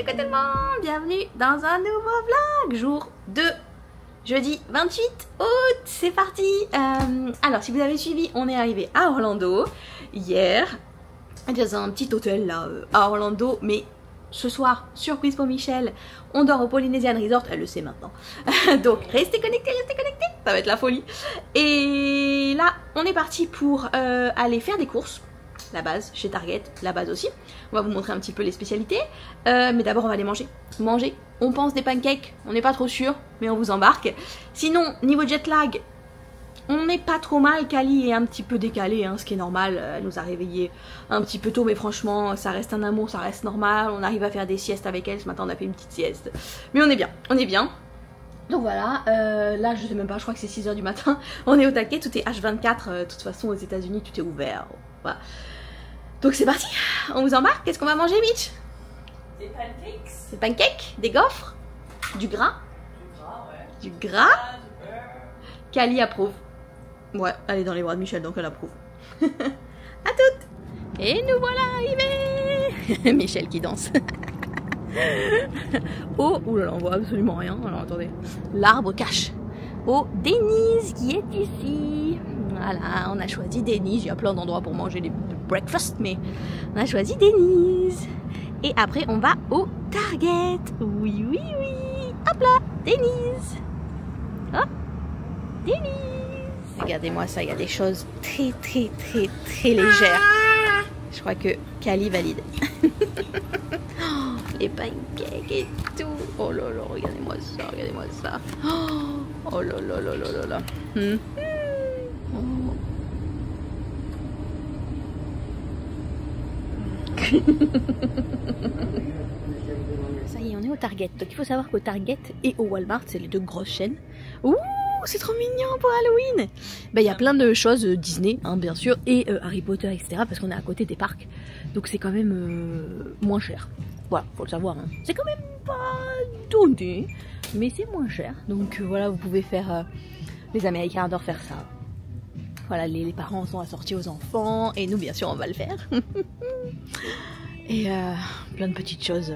coucou tout le monde, bienvenue dans un nouveau vlog, jour 2, jeudi 28 août, c'est parti. Alors si vous avez suivi, on est arrivé à Orlando hier, dans un petit hôtel là à Orlando, mais ce soir, surprise pour Michel, on dort au Polynesian Resort, elle le sait maintenant, donc restez connectés, ça va être la folie. Et là, on est parti pour aller faire des courses. La base chez Target, la base aussi. On va vous montrer un petit peu les spécialités. Mais d'abord on va aller manger. On pense des pancakes, on n'est pas trop sûr, mais on vous embarque. Sinon, niveau jet lag, on n'est pas trop mal. Kali est un petit peu décalée, hein, ce qui est normal. Elle nous a réveillés un petit peu tôt, mais franchement, ça reste un amour, ça reste normal. On arrive à faire des siestes avec elle. Ce matin, on a fait une petite sieste. Mais on est bien, on est bien. Donc voilà, là je sais même pas, je crois que c'est 6 h du matin. On est au taquet, tout est H24. De toute façon, aux États-Unis tout est ouvert. Voilà. Donc c'est parti, on vous embarque. Qu'est-ce qu'on va manger, Mitch? Des pancakes. Des pancakes, des gaufres, du gras. Du gras, ouais. Du gras. Du beurre. Kali approuve. Ouais, elle est dans les bras de Michel, donc elle approuve. À toutes. Et nous voilà arrivés. Michel qui danse. Oh, oulala, on voit absolument rien. Alors attendez, l'arbre cache. Oh, Denise qui est ici. Voilà, on a choisi Denise. Il y a plein d'endroits pour manger des breakfast, mais on a choisi Denise. Et après, on va au Target. Oui, oui, oui. Hop là, Denise. Hop, Denise. Regardez-moi ça, il y a des choses très, très, très, très légères. Je crois que Kali valide. Oh, les pancakes et tout. Oh là là, regardez-moi ça, regardez-moi ça. Oh là là là là là là. Oh. Ça y est, on est au Target. Donc il faut savoir qu'au Target et au Walmart, c'est les deux grosses chaînes. Ouh, c'est trop mignon pour Halloween. Ben, il y a plein de choses Disney, hein, bien sûr, et Harry Potter, etc. Parce qu'on est à côté des parcs. Donc c'est quand même moins cher. Voilà, faut le savoir. Hein. C'est quand même pas donné, mais c'est moins cher. Donc voilà, vous pouvez faire... les Américains adorent faire ça. Voilà, les parents sont assortis aux enfants, et nous, bien sûr, on va le faire. Et plein de petites choses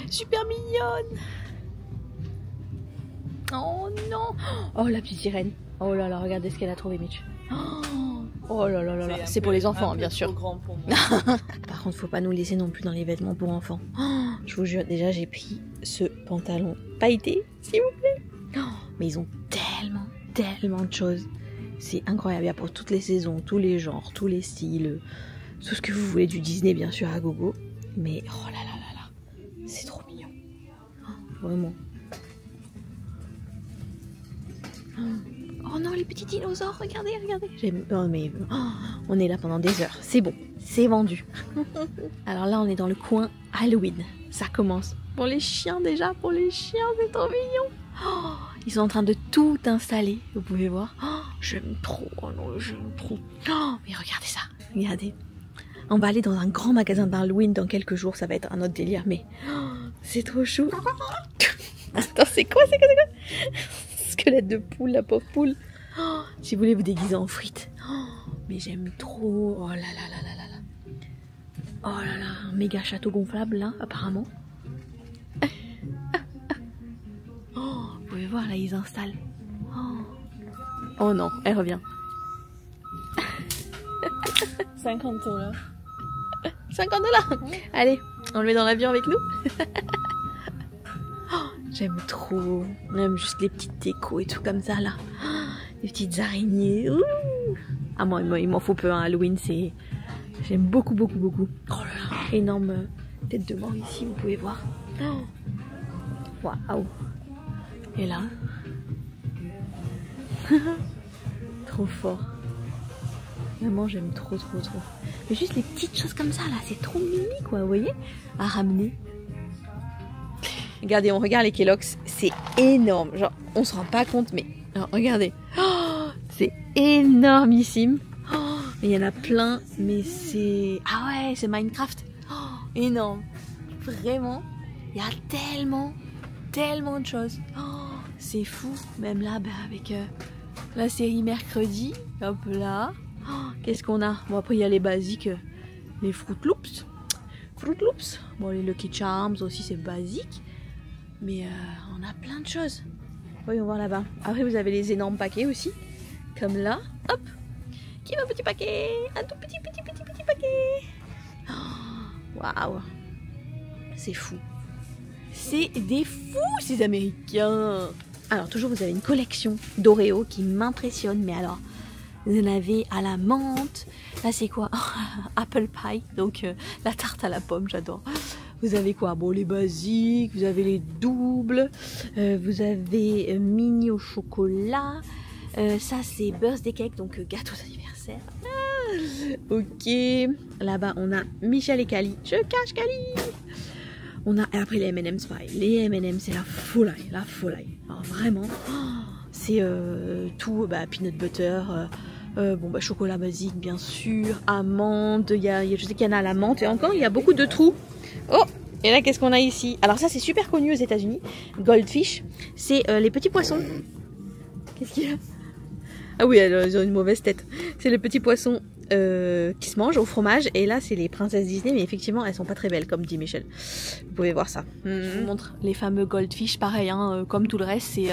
super mignonnes. Oh non. Oh, la petite sirène. Oh là là, regardez ce qu'elle a trouvé, Mitch. Oh là là là là. C'est pour les enfants, hein, bien sûr. Grand pour moi. Par contre, faut pas nous laisser non plus dans les vêtements pour enfants. Oh, je vous jure, déjà, j'ai pris ce pantalon pailleté, s'il vous plaît. Oh, mais ils ont tellement de choses. C'est incroyable. Il y a pour toutes les saisons, tous les genres, tous les styles, tout ce que vous voulez du Disney, bien sûr, à gogo. Mais oh là là là là, c'est trop mignon. Oh, vraiment. Oh non, les petits dinosaures, regardez, regardez. Oh, mais on est là pendant des heures. C'est bon, c'est vendu. Alors là, on est dans le coin Halloween. Ça commence. Pour les chiens déjà, pour les chiens, c'est trop mignon. Oh, ils sont en train de tout installer, vous pouvez voir. Oh, j'aime trop, oh non, j'aime trop. Oh, mais regardez ça, regardez. On va aller dans un grand magasin d'Halloween dans quelques jours, ça va être un autre délire, mais oh, c'est trop chou. Attends, c'est quoi? Squelette de poule, la pauvre poule. Oh, si vous voulez vous déguiser en frites. Oh, mais j'aime trop. Oh là là là là là là. Oh là là, un méga château gonflable là, apparemment. Oh, vous pouvez voir là, ils installent. Oh non, elle revient. 50 $. 50 $. Allez, on le met dans l'avion avec nous. J'aime trop. Même juste les petites décos et tout comme ça là. Les petites araignées. Ouh. Ah moi il m'en faut peu, hein. Halloween c'est... J'aime beaucoup. Oh là là. Énorme tête de mort ici, vous pouvez voir. Waouh. Et là. Trop fort. Vraiment j'aime trop. Mais juste les petites choses comme ça là, c'est trop mini quoi, vous voyez. À ramener. Regardez, on regarde les Kellogg's, c'est énorme. Genre, on se rend pas compte, mais alors, regardez. Oh, c'est énormissime. Oh, il y en a plein, mais c'est... Ah ouais, c'est Minecraft. Oh, énorme. Vraiment, il y a tellement de choses. Oh, c'est fou. Même là, bah, avec la série mercredi. Hop là. Oh, qu'est-ce qu'on a? Bon, après, il y a les basiques, les Fruit Loops. Fruit Loops. Bon, les Lucky Charms aussi, c'est basique. Mais on a plein de choses. Voyons voir là-bas. Après, vous avez les énormes paquets aussi. Comme là. Hop. Qui est mon petit paquet? Un tout petit paquet. Waouh. C'est fou. C'est des fous, ces Américains. Alors, toujours, vous avez une collection d'Oreo qui m'impressionne. Mais alors, vous en avez à la menthe. Là, c'est quoi? Apple pie. Donc, la tarte à la pomme, j'adore. Vous avez quoi? Bon, les basiques. Vous avez les doubles. Vous avez mini au chocolat. Ça, c'est birthday cake. Donc, gâteau d'anniversaire. Ok. Là-bas, on a Michel et Cali. Je cache Cali. On a après les M&M's pareil. Les M&M's, c'est la folie. La folie. Alors, vraiment, c'est tout. Peanut butter. Chocolat basique, bien sûr. Amande. Je sais qu'il y en a à la menthe. Et encore, il y a beaucoup de trous. Oh! Et là, qu'est-ce qu'on a ici? Alors, ça, c'est super connu aux États-Unis. Goldfish. C'est les petits poissons. Qu'est-ce qu'il y a? Ah oui, ils ont une mauvaise tête. C'est les petits poissons qui se mangent au fromage. Et là, c'est les princesses Disney. Mais effectivement, elles sont pas très belles, comme dit Michel. Vous pouvez voir ça. Je vous montre les fameux goldfish. Pareil, hein, comme tout le reste, c'est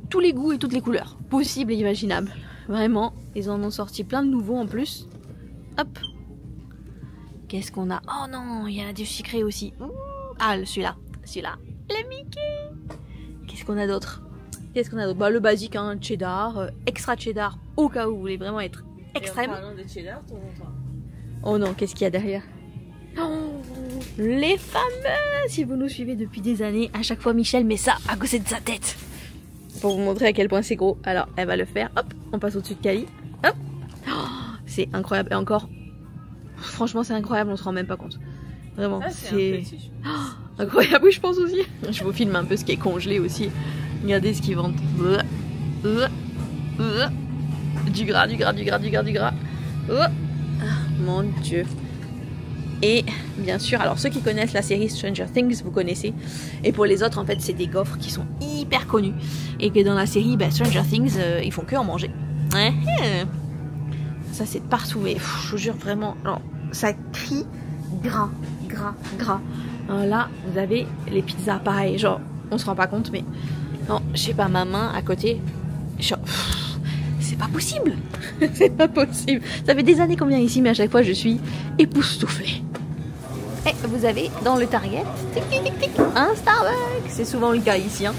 tous les goûts et toutes les couleurs possibles et imaginables. Vraiment, ils en ont sorti plein de nouveaux en plus. Hop. Qu'est-ce qu'on a? Oh non, il y en a du sucré aussi. Ah, celui-là. Le Mickey. Qu'est-ce qu'on a d'autre? Le basique, hein, cheddar, extra cheddar, au cas où vous voulez vraiment être extrême. De cheddar, de temps en temps. Oh non, qu'est-ce qu'il y a derrière? Oh, les fameux! Si vous nous suivez depuis des années, à chaque fois Michel met ça à côté de sa tête. Pour vous montrer à quel point c'est gros. Alors, elle va le faire. Hop, on passe au-dessus de Cali. Hop. Oh, c'est incroyable. Et encore, franchement, c'est incroyable, on se rend même pas compte. Vraiment, c'est incroyable, oui, je pense aussi. Je vous filme un peu ce qui est congelé aussi. Regardez ce qu'ils vendent. Du gras. Oh, mon Dieu. Et bien sûr, alors ceux qui connaissent la série Stranger Things, vous connaissez. Et pour les autres, en fait, c'est des gaufres qui sont hyper connus. Et que dans la série Stranger Things, ils font que en manger. Ça, c'est de partout. Mais je vous jure, vraiment, alors, ça crie gras. Alors là, vous avez les pizzas, pareil. Genre, on se rend pas compte, mais... Non, je sais pas, ma main à côté... Genre, c'est pas possible. C'est pas possible. Ça fait des années qu'on vient ici, mais à chaque fois, je suis époustouflée. Et vous avez dans le Target, un Starbucks. C'est souvent le cas ici. Hein.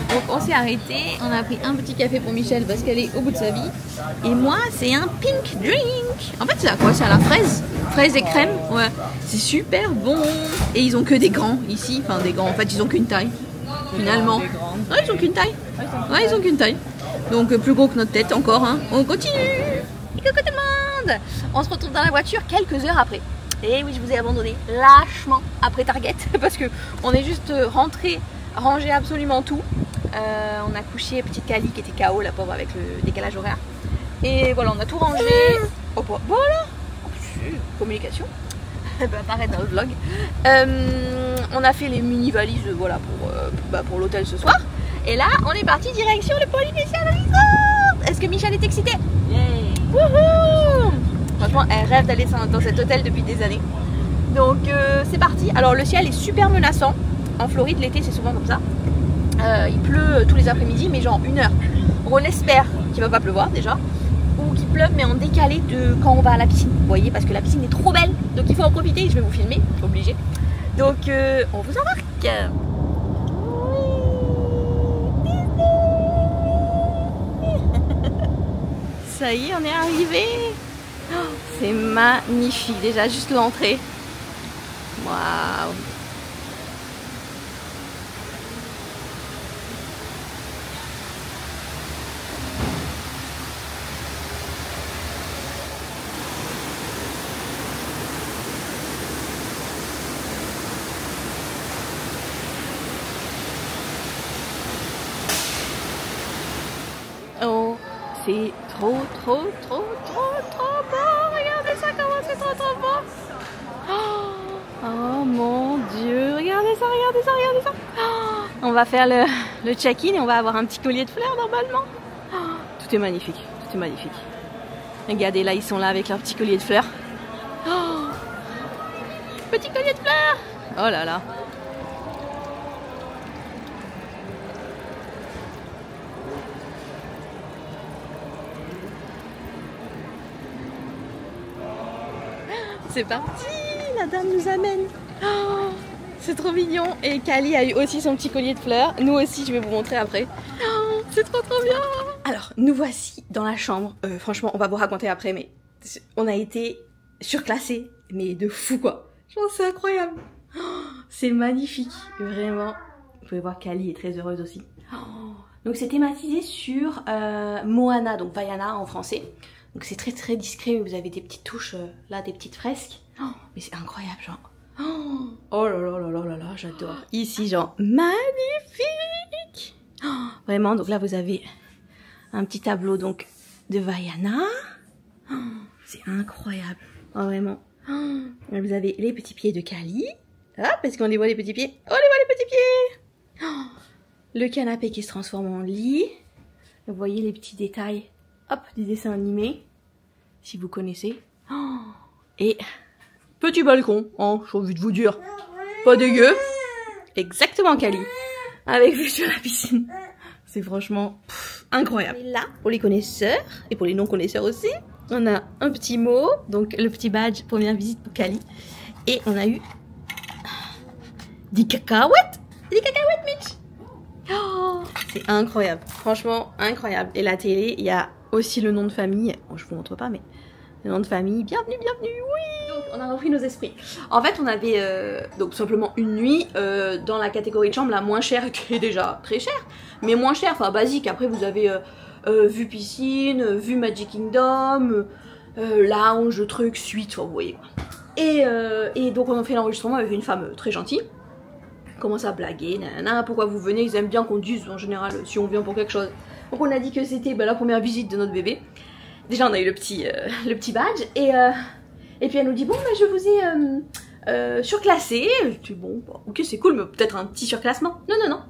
Donc on s'est arrêté, on a pris un petit café pour Michel parce qu'elle est au bout de sa vie. Et moi, c'est un pink drink. En fait, c'est à quoi? C'est à la fraise. Fraise et crème. Ouais. C'est super bon. Et ils ont que des grands ici. Enfin, des grands. En fait, ils ont qu'une taille. Finalement. Ouais, ils ont qu'une taille. Ouais, ils ont qu'une taille. Donc plus gros que notre tête encore. Hein. On continue. Coucou tout le monde. On se retrouve dans la voiture quelques heures après. Et oui, je vous ai abandonné lâchement après Target parce que on est juste rentré, rangé absolument tout. On a couché petite Cali qui était KO, la pauvre, avec le décalage horaire. Et voilà, on a tout rangé. Oh, voilà. Communication. Elle peut apparaître dans le vlog. On a fait les mini valises, voilà, pour l'hôtel ce soir. Et là, on est parti direction le Polynesian Resort. Est-ce que Michel est excitée? Yeah. Wouhou! Franchement, elle rêve d'aller dans cet hôtel depuis des années. Donc c'est parti. Alors le ciel est super menaçant. En Floride, l'été, c'est souvent comme ça. Il pleut tous les après-midi, mais genre 1 heure. On espère qu'il va pas pleuvoir déjà. Ou qu'il pleuve, mais en décalé de quand on va à la piscine. Vous voyez, parce que la piscine est trop belle. Donc il faut en profiter. Je vais vous filmer, obligé. Donc on vous embarque. Ça y est, on est arrivé. Oh, c'est magnifique, déjà juste l'entrée. Waouh. Oh, c'est trop beau. Regardez ça, comment c'est trop beau. Oh mon Dieu, regardez ça. Oh, on va faire le check-in et on va avoir un petit collier de fleurs normalement. Oh, tout est magnifique. Regardez, là, ils sont là avec leur petit collier de fleurs. Oh, Oh là là. C'est parti, la dame nous amène. Oh, c'est trop mignon. Et Kali a eu aussi son petit collier de fleurs. Nous aussi, je vais vous montrer après. Oh, c'est trop bien. Alors, nous voici dans la chambre. Franchement, on va vous raconter après, mais on a été surclassés. Mais de fou, quoi. Genre, c'est incroyable. Oh, c'est magnifique, vraiment. Vous pouvez voir Kali est très heureuse aussi. Oh. Donc, c'est thématisé sur Moana, donc Vaiana en français. Donc c'est très discret, mais vous avez des petites touches, là, des petites fresques. Oh, mais c'est incroyable, genre. Oh là là là là là là, j'adore. Ici, genre, magnifique. Oh, vraiment, donc là, vous avez un petit tableau, donc, de Vaiana. Oh, c'est incroyable. Oh, vraiment. Oh, vous avez les petits pieds de Kali. Hop, est-ce qu'on les voit, les petits pieds? Oh, on les voit, les petits pieds. Oh, le canapé qui se transforme en lit. Vous voyez les petits détails. Hop, des dessins animés, si vous connaissez. Oh, et petit balcon, hein, j'ai envie de vous dire. Pas dégueu. Exactement, Kali. Avec vue sur la piscine. C'est franchement incroyable. Et là, pour les connaisseurs, et pour les non-connaisseurs aussi, on a un petit mot, donc le petit badge, première visite pour Kali. Et on a eu des cacahuètes. Des cacahuètes, Mitch. Oh, c'est incroyable. Franchement, incroyable. Et la télé, il y a aussi le nom de famille, bon, je vous montre pas, mais le nom de famille, bienvenue, oui. Donc on a repris nos esprits. En fait on avait donc simplement une nuit dans la catégorie de chambre la moins chère, qui est déjà très chère, mais moins chère, enfin basique. Après vous avez vue piscine, vue Magic Kingdom, lounge, truc, suite, vous voyez quoi. Et donc on a fait l'enregistrement avec une femme très gentille. Commence à blaguer, nanana, pourquoi vous venez, ils aiment bien qu'on dise en général si on vient pour quelque chose. Donc on a dit que c'était la première visite de notre bébé. Déjà on a eu le petit badge et puis elle nous dit bon bah, je vous ai surclassé. Je dis bon bah, ok c'est cool mais peut-être un petit surclassement. Non.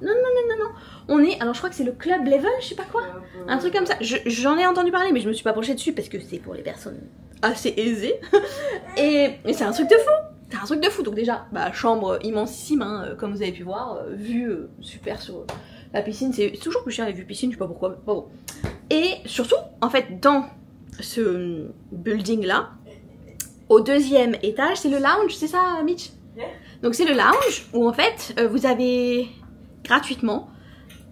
On est, alors je crois que c'est le club level, je sais pas quoi. Un truc comme ça. J'en ai entendu parler mais je me suis pas penchée dessus parce que c'est pour les personnes assez aisées. et c'est un truc de fou. C'est un truc de fou. Donc déjà bah, chambre immensissime hein, comme vous avez pu voir. Vue super sur... La piscine, c'est toujours plus cher les vues piscine, je sais pas pourquoi. Bon. Et surtout, en fait, dans ce building là, au deuxième étage, c'est le lounge, c'est ça, Mitch? Yeah. Donc c'est le lounge où en fait, vous avez gratuitement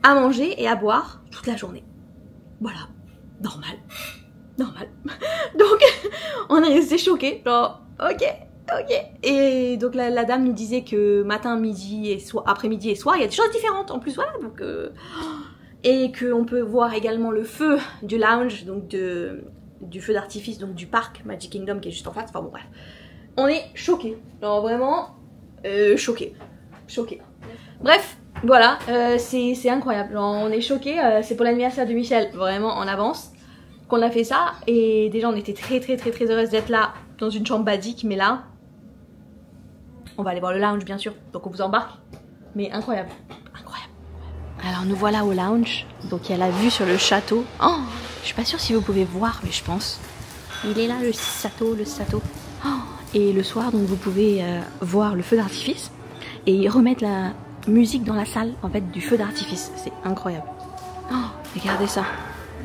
à manger et à boire toute la journée. Voilà, normal. Donc, on est resté choqués, genre, ok. Et donc la dame nous disait que matin, midi et soir, après-midi et soir, il y a des choses différentes en plus, voilà. Donc, et qu'on peut voir également le feu du lounge, donc du feu d'artifice, donc du parc Magic Kingdom qui est juste en face. Enfin bon bref, on est choqués, genre vraiment choqués. Bref, voilà, c'est incroyable, genre, on est choqués. C'est pour l'anniversaire de Michel, vraiment en avance qu'on a fait ça. Et déjà on était très heureuse d'être là dans une chambre basique, mais là on va aller voir le lounge bien sûr, donc on vous embarque. Mais incroyable. Alors nous voilà au lounge, donc il y a la vue sur le château. Oh, je suis pas sûre si vous pouvez voir, mais je pense. Il est là le château. Oh, et le soir, donc vous pouvez voir le feu d'artifice et remettre la musique dans la salle en fait du feu d'artifice. C'est incroyable. Oh, regardez ça.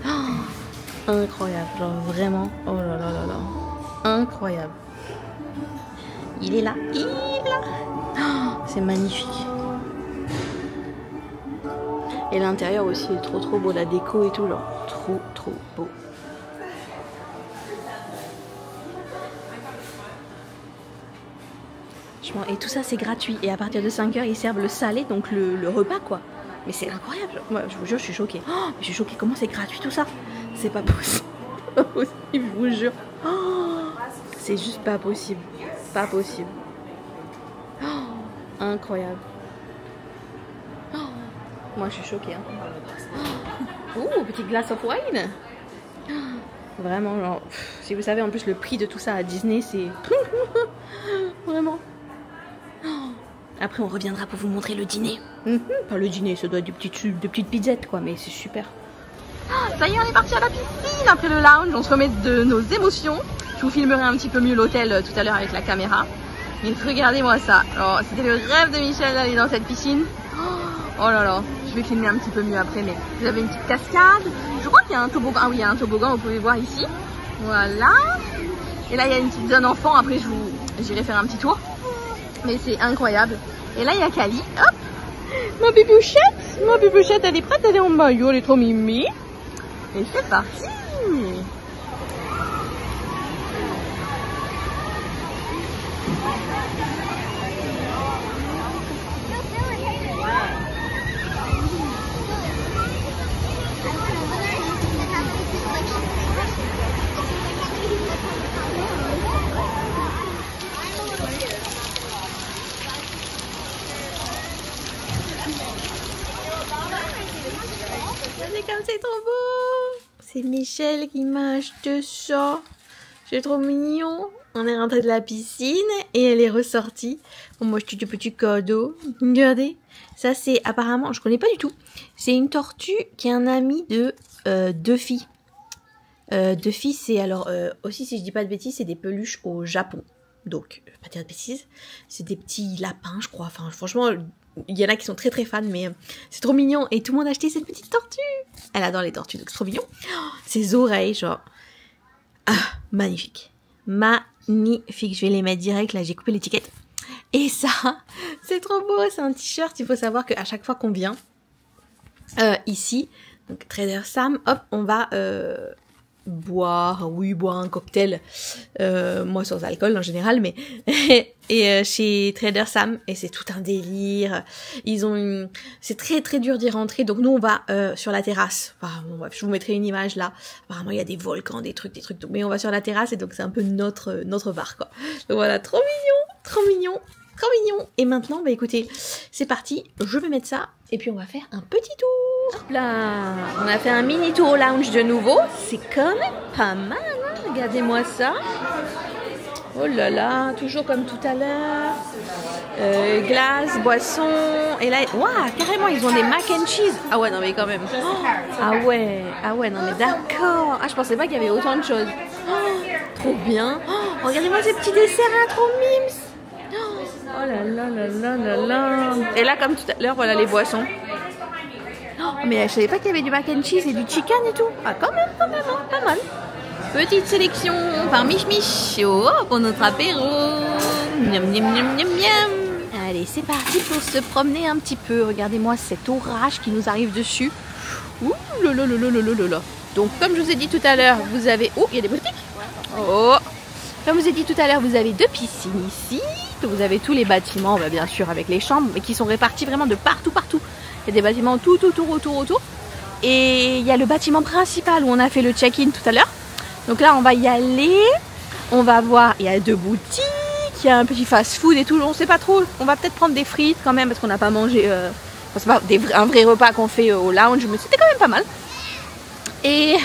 Oh, incroyable, genre vraiment. Oh là là. Incroyable. Il est là. Oh, c'est magnifique. Et l'intérieur aussi est trop beau, la déco et tout, genre trop beau. Et tout ça c'est gratuit. Et à partir de 5 h ils servent le salé, donc le repas quoi. Mais c'est incroyable. Moi je vous jure je suis choquée. Oh, je suis choquée, comment c'est gratuit tout ça? C'est pas possible. Pas possible, je vous jure. Oh, c'est juste pas possible. Oh, incroyable. Oh, moi je suis choquée. Oh, petite glace of wine. Vraiment, genre, si vous savez en plus le prix de tout ça à Disney, c'est vraiment. Après, on reviendra pour vous montrer le dîner. Pas le dîner, ça doit être des petites pizzettes, quoi, mais c'est super. Ça y est, on est parti à la piscine après le lounge. On se remet de nos émotions. Je vous filmerai un petit peu mieux l'hôtel tout à l'heure avec la caméra. Et regardez-moi ça. Alors, c'était le rêve de Michel d'aller dans cette piscine. Oh là là, je vais filmer un petit peu mieux après, mais vous avez une petite cascade. Je crois qu'il y a un toboggan. Ah oui, il y a un toboggan, vous pouvez voir ici. Voilà. Et là, il y a une petite zone enfant. Après, j'irai faire un petit tour. Mais c'est incroyable. Et là, il y a Kali. Hop, ma bébouchette, elle est prête, elle est en maillot, elle est trop mimi. Et c'est parti. Regardez comme c'est trop beau. C'est Michel qui m'a acheté ça. C'est trop mignon. On est rentré de la piscine et elle est ressortie. Bon, moi, je te dis petit cadeau. Regardez. Ça, c'est apparemment, je connais pas du tout. C'est une tortue qui est un ami de Duffy. Duffy, c'est alors aussi, si je dis pas de bêtises, c'est des peluches au Japon. Donc, je vais pas dire de bêtises. C'est des petits lapins, je crois. Enfin, franchement, il y en a qui sont très très fans, mais c'est trop mignon. Et tout le monde a acheté cette petite tortue. Elle adore les tortues, donc c'est trop mignon. Oh, ses oreilles, genre... Ah, magnifique. Magnifique. Je vais les mettre direct, là, j'ai coupé l'étiquette. Et ça, c'est trop beau. C'est un t-shirt. Il faut savoir qu'à chaque fois qu'on vient ici, donc Trader Sam, hop, on va... boire un cocktail, moi sans alcool en général, mais et chez Trader Sam, et c'est tout un délire. C'est très très dur d'y rentrer, donc nous on va sur la terrasse. Enfin, bon, bref, je vous mettrai une image là. Apparemment il y a des volcans, des trucs, mais on va sur la terrasse et donc c'est un peu notre bar quoi. Donc voilà, trop mignon. Et maintenant, bah écoutez, c'est parti. Je vais mettre ça et puis on va faire un petit tour. Hop là, on a fait un mini tour au lounge de nouveau. C'est quand même pas mal, hein. Regardez-moi ça. Oh là là, toujours comme tout à l'heure. Glace, boisson. Et là, waouh, carrément, ils ont des mac and cheese. Ah ouais, non mais quand même. Oh, ah ouais, non mais d'accord. Ah, je pensais pas qu'il y avait autant de choses. Oh, trop bien. Oh, regardez-moi ces petits desserts là, trop mimes. Oh là là là là là là. Et là, comme tout à l'heure, voilà les boissons. Oh, mais je savais pas qu'il y avait du mac and cheese et du chicken et tout. Ah, quand même, hein, pas mal. Petite sélection par Mich pour notre apéro. Miam, miam, miam, miam, miam. Allez, c'est parti pour se promener un petit peu. Regardez-moi cet orage qui nous arrive dessus. Ouh là là là là là là. Donc, comme je vous ai dit tout à l'heure, vous avez... Oh, il y a des boutiques. Oh. Comme je vous ai dit tout à l'heure, vous avez 2 piscines ici. Vous avez tous les bâtiments, bah bien sûr avec les chambres, mais qui sont répartis vraiment de partout. Il y a des bâtiments tout autour. Et il y a le bâtiment principal où on a fait le check-in tout à l'heure. Donc là, on va y aller. On va voir, il y a 2 boutiques, il y a un petit fast-food et tout. On sait pas trop. On va peut-être prendre des frites quand même parce qu'on n'a pas mangé. Enfin, c'est pas un vrai repas qu'on fait au lounge, mais c'était quand même pas mal. Et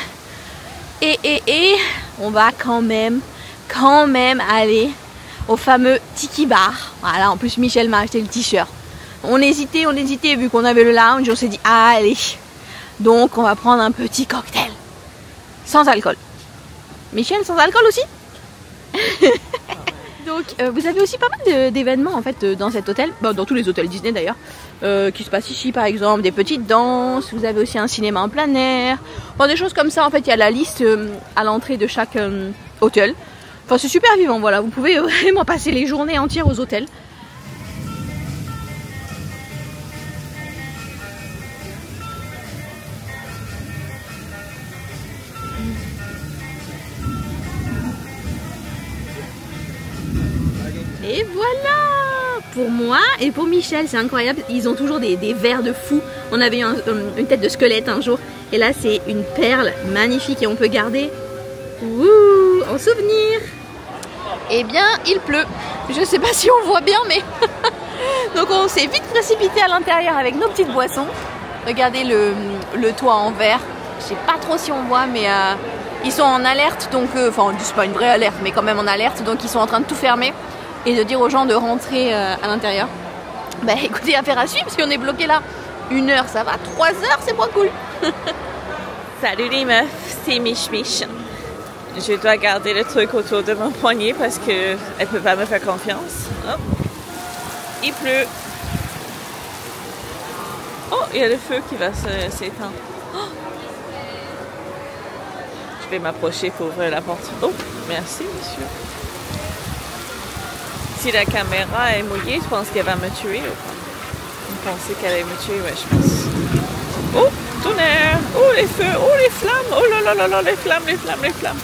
on va quand même aller au fameux Tiki Bar. Voilà, en plus Michel m'a acheté le t-shirt. On hésitait, vu qu'on avait le lounge, on s'est dit allez. Donc on va prendre un petit cocktail. Sans alcool. Michel, sans alcool aussi. Donc vous avez aussi pas mal d'événements en fait dans cet hôtel, dans tous les hôtels Disney d'ailleurs, qui se passent ici par exemple, des petites danses, vous avez aussi un cinéma en plein air, enfin, des choses comme ça en fait, il y a la liste à l'entrée de chaque hôtel. Enfin c'est super vivant, voilà, vous pouvez vraiment passer les journées entières aux hôtels. Et voilà, pour moi et pour Michel, c'est incroyable, ils ont toujours des verres de fou. On avait eu une tête de squelette un jour, et là c'est une perle magnifique et on peut garder en souvenir. Eh bien, il pleut. Je sais pas si on voit bien, mais donc on s'est vite précipité à l'intérieur avec nos petites boissons. Regardez le toit en verre. Je sais pas trop si on voit, mais ils sont en alerte, donc enfin c'est pas une vraie alerte, mais quand même en alerte, donc ils sont en train de tout fermer et de dire aux gens de rentrer à l'intérieur. Bah écoutez, affaire à suivre parce qu'on est bloqué là 1 heure, ça va, 3 heures, c'est pas cool. Salut les meufs, c'est Mich. Je dois garder le truc autour de mon poignet parce que elle peut pas me faire confiance. Hop. Il pleut. Oh, il y a le feu qui va s'éteindre. Oh. Je vais m'approcher pour ouvrir la porte. Oh, merci, monsieur. Si la caméra est mouillée, je pense qu'elle va me tuer. Vous pensez qu'elle allait me tuer? Ouais, je pense. Oh, tonnerre! Oh, les feux! Oh, les flammes! Oh là là là là, les flammes, les flammes, les flammes!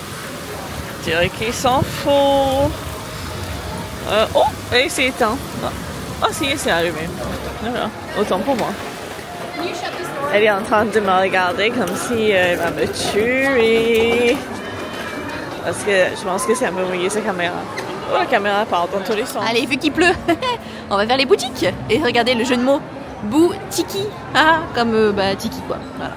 Je dirais qu'ils s'en foutent. Oh, et c'est éteint. Oh, si, c'est allumé. Voilà. Autant pour moi. Elle est en train de me regarder comme si elle va me tuer. Parce que je pense que c'est un peu mouillé sa caméra. Oh, la caméra part dans tous les sens. Allez, vu qu'il pleut, on va faire les boutiques. Et regardez le jeu de mots. Boutiki. Ah, comme tiki quoi. Voilà.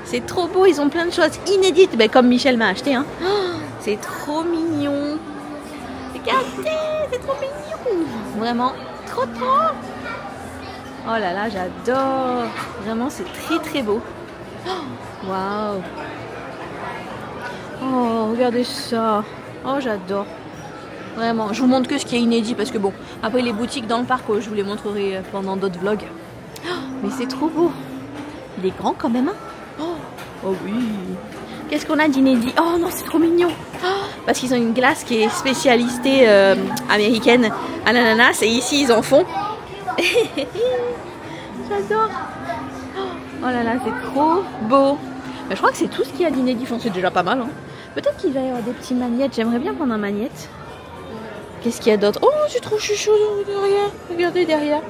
C'est trop beau, ils ont plein de choses inédites. Ben, comme Michel m'a acheté. Hein. Oh, c'est trop mignon. Regardez, c'est trop mignon. Vraiment, trop. Oh là là, j'adore. Vraiment, c'est très très beau. Waouh. Oh, regardez ça. Oh, j'adore. Vraiment, je vous montre que ce qui est inédit parce que bon, après les boutiques dans le parc, je vous les montrerai pendant d'autres vlogs. Mais c'est trop beau. Il est grand quand même, hein. Oh oui. Qu'est-ce qu'on a d'inédit? Oh non, c'est trop mignon. Parce qu'ils ont une glace qui est spécialité américaine à l'ananas et ici ils en font. J'adore. Oh là là, c'est trop beau. Mais je crois que c'est tout ce qu'il y a d'inédit. Enfin, c'est déjà pas mal. Hein. Peut-être qu'il va y avoir des petits magnettes. J'aimerais bien prendre un magnette. Qu'est-ce qu'il y a d'autre? Oh, c'est trop chouchou derrière. Regardez derrière.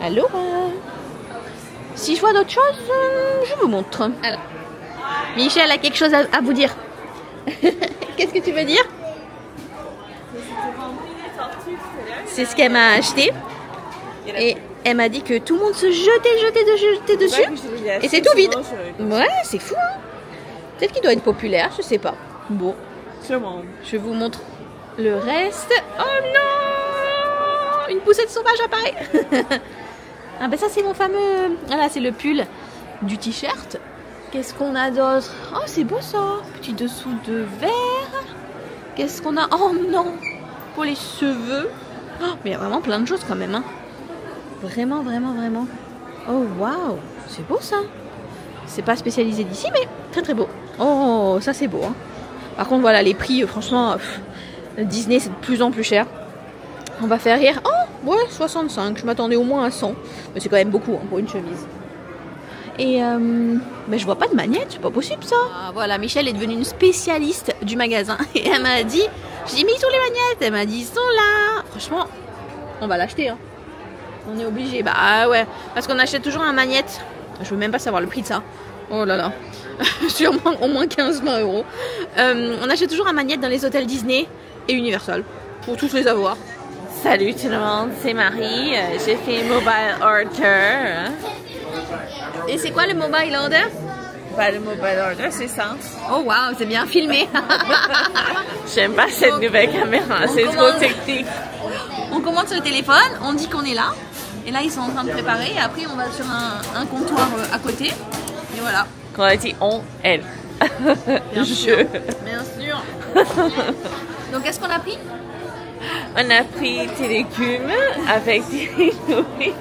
Alors, si je vois d'autres choses, je vous montre. Alors, Michel a quelque chose à vous dire. Qu'est-ce que tu veux dire? C'est ce qu'elle m'a acheté. Et elle m'a dit que tout le monde se jetait dessus. Et c'est tout vide. Ouais, c'est fou. Hein. Peut-être qu'il doit être populaire, je sais pas. Bon. Je vous montre le reste. Oh non! Une poussette sauvage apparaît. Ah ben ça c'est mon fameux... Voilà, c'est le pull du t-shirt. Qu'est-ce qu'on a d'autre? Oh, c'est beau ça. Petit dessous de verre. Qu'est-ce qu'on a? Oh non! Pour les cheveux. Oh, mais il y a vraiment plein de choses quand même. Hein. Vraiment. Oh, waouh! C'est beau ça. C'est pas spécialisé d'ici, mais très beau. Oh, ça c'est beau. Hein. Par contre, voilà, les prix, franchement, Disney, c'est de plus en plus cher. On va faire rire. Oh, ouais, 65. Je m'attendais au moins à 100. Mais c'est quand même beaucoup hein, pour une chemise. Et mais je vois pas de magnette, c'est pas possible ça. Ah, voilà, Michel est devenue une spécialiste du magasin. Et elle m'a dit, je dis mais ils sont les magnettes. Elle m'a dit ils sont là. Franchement, on va l'acheter. Hein. On est obligé. Bah ouais, parce qu'on achète toujours un magnette. Je veux même pas savoir le prix de ça. Oh là là. Sûrement au moins 15-20 euros. On achète toujours un magnette dans les hôtels Disney et Universal. Pour tous les avoir. Salut tout le monde, c'est Marie. J'ai fait mobile order. Et c'est quoi le mobile order? Bah, le mobile order, c'est ça. Oh waouh, c'est bien filmé. J'aime pas cette nouvelle caméra, c'est trop technique. On commande sur le téléphone, on dit qu'on est là. Et là, ils sont en train de préparer. Et après, on va sur un comptoir à côté. Et voilà. Quand on a dit on, elle. Bien sûr. Bien sûr. Donc, qu'est-ce qu'on a pris? On a pris des légumes avec des nouilles.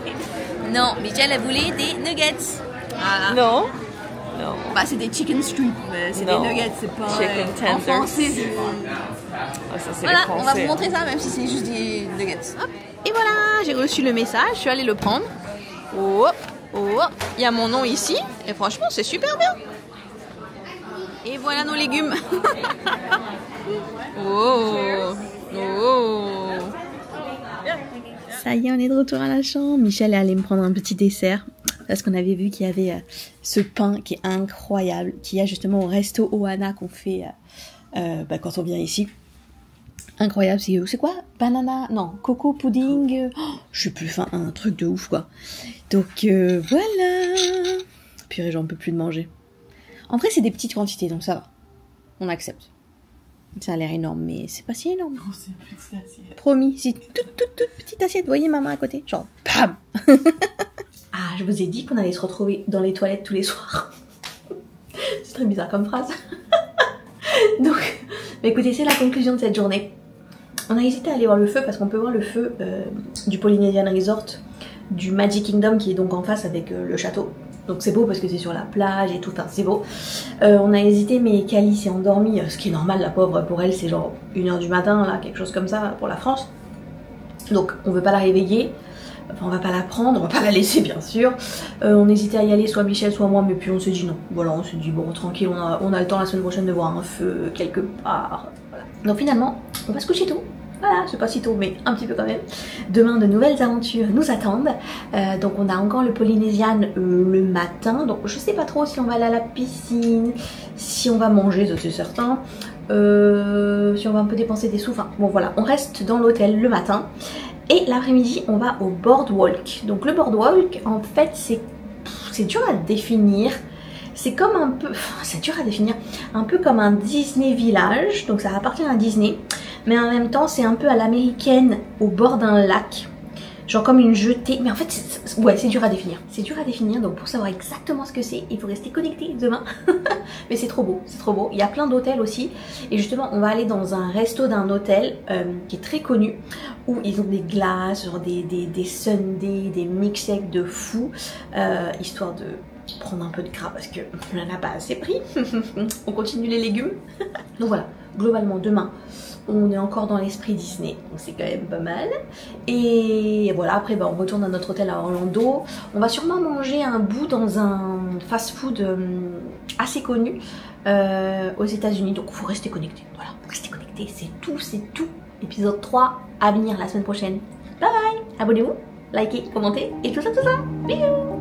Non, Michel a voulu des nuggets. Voilà. Non. Bah, c'est des chicken strips, mais c'est des nuggets, c'est pas... Chicken tenders. En français, c'est... Ah, ça, c'est voilà, les on va vous montrer ça, même si c'est juste des nuggets. Hop. Et voilà, j'ai reçu le message, je suis allée le prendre. Oh, il y a mon nom ici, et franchement, c'est super bien. Et voilà nos légumes. Oh. Ça y est, on est de retour à la chambre. Michel est allé me prendre un petit dessert. Parce qu'on avait vu qu'il y avait ce pain qui est incroyable. Qu'il y a justement au resto Ohana qu'on fait quand on vient ici. Incroyable, c'est quoi? Banana? Non, coco pudding. Je sais plus, enfin un truc de ouf quoi. Donc voilà. Purée, j'en peux plus de manger. En vrai, c'est des petites quantités, donc ça va. On accepte. Ça a l'air énorme, mais c'est pas si énorme. Oh, c'est une petite assiette. Promis, c'est toute petite assiette. Vous voyez maman à côté? Genre, bam. Ah, je vous ai dit qu'on allait se retrouver dans les toilettes tous les soirs. C'est très bizarre comme phrase. Mais écoutez, c'est la conclusion de cette journée. On a hésité à aller voir le feu parce qu'on peut voir le feu du Polynesian Resort du Magic Kingdom qui est donc en face avec le château. Donc c'est beau parce que c'est sur la plage et tout, enfin c'est beau. On a hésité mais Cali s'est endormie, ce qui est normal, la pauvre, pour elle c'est genre 1h du matin, là, quelque chose comme ça pour la France. Donc on veut pas la réveiller, enfin on va pas la prendre, on va pas la laisser bien sûr. On hésitait à y aller, soit Michel soit moi, mais puis on s'est dit non. Voilà, on s'est dit bon tranquille, on a le temps la semaine prochaine de voir un feu quelque part. Voilà. Donc finalement, on va se coucher tôt. Voilà, c'est pas si tôt, mais un petit peu quand même. Demain, de nouvelles aventures nous attendent. Donc on a encore le Polynesian le matin. Donc je sais pas trop si on va aller à la piscine, si on va manger, ça c'est certain. Si on va un peu dépenser des sous. Enfin bon voilà, on reste dans l'hôtel le matin. Et l'après-midi, on va au boardwalk. Donc le boardwalk, en fait, c'est dur à définir. C'est comme un peu, c'est dur à définir, un peu comme un Disney Village. Donc ça appartient à Disney. Mais en même temps, c'est un peu à l'américaine, au bord d'un lac. Genre comme une jetée. Mais en fait, ouais, c'est dur à définir. C'est dur à définir, donc pour savoir exactement ce que c'est, il faut rester connecté demain. Mais c'est trop beau, c'est trop beau. Il y a plein d'hôtels aussi. Et justement, on va aller dans un resto d'un hôtel qui est très connu, où ils ont des glaces, genre des sundaes, des milkshakes de fou, histoire de prendre un peu de gras parce que on n'en a pas assez pris. On continue les légumes. Donc voilà, globalement demain on est encore dans l'esprit Disney, donc c'est quand même pas mal. Et voilà, après bah, on retourne à notre hôtel à Orlando. On va sûrement manger un bout dans un fast-food assez connu aux États-Unis, donc il faut rester connecté. Voilà, rester connecté, c'est tout, c'est tout. Épisode 3 à venir la semaine prochaine. Bye bye, abonnez-vous, likez, commentez et tout ça, tout ça. Bisous.